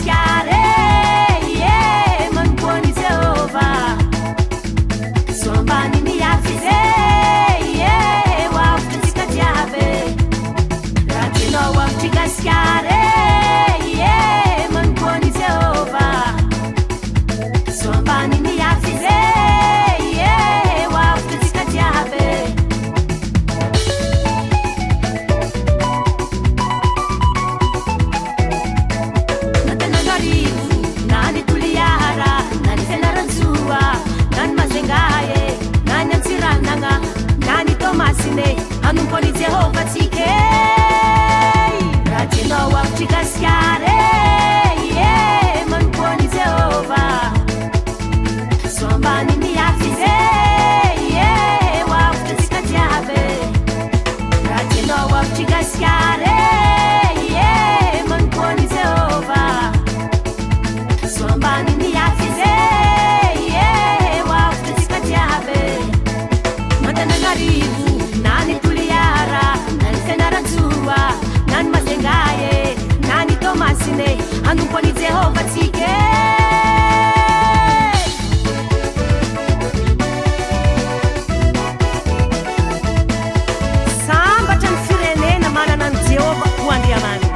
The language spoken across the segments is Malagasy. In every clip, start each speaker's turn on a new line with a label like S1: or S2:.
S1: Madagasikara manomboan'i Jehovah soambany miafy zay hoavitra antsika jiaby raha tianao avitry gasikara manomboan'i Jehovah soambany miafy zay hoavitra antsika jiaby Anumponi Jehovah tsika raha tianao avitry gasikara manumponi Jehovah soambany miafy zay hoavitra antsika jiaby raha tianao avitry gasikara manumponi Jehovah soambany miafy zay hoavitra antsika jiaby Matananarivo nani Tuliara nani Fenaranzua nani Mazengaye nani Tomasine anumponi Jehovah tsika sambatra ny firenena manana ny Jehovah ho Andriamanitra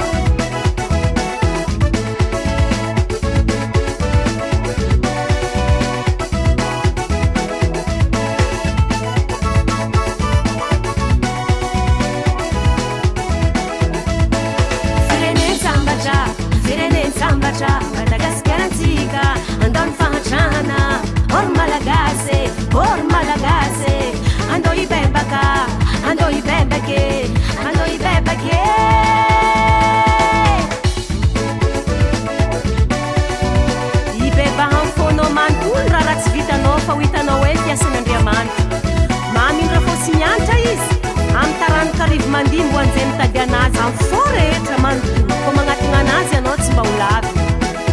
S1: Madagasikara antsika andao ny fahatrahana or malagase andao ibebaka andao ibebake andao ibebake ibebaha ny fonao manontolo raha tsy vitanao fa ho hitanao hoe fiasan'Andriamanitra mamindra fosy miantra izy amin'ny taranokarivo mandimbo anjeny mitady anazy amin'ny fo rehetra manontolo ko magnatona anazy ianao tsy mba ho lavy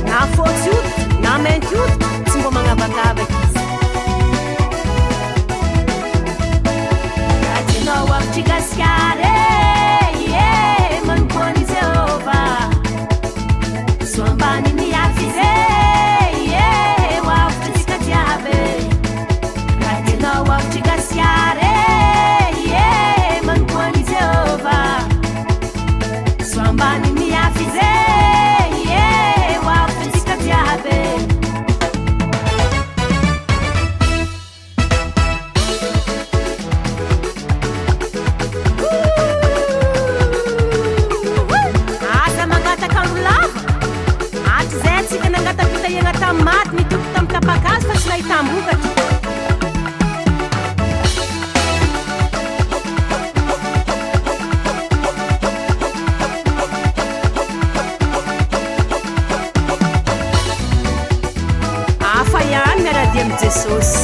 S1: na fotsy hoditra na mainty hoditra tsy mba magnavakavaka izy raha tianao avitry gasikara manomboan'i Jehovah soambany miafy zay hoavitra antsika jiaby raha tianao avitry gasikara manomboan'i Jehovah soambany miafy zay hoavitra antsika jiaby aza mangataka ro lava atry zay atsika nangatapitahigna tamin'ny maty nitoky tamin'ny tapakazy fa tsy nahitambokatra afa ihany miaradia amin'i Jesosy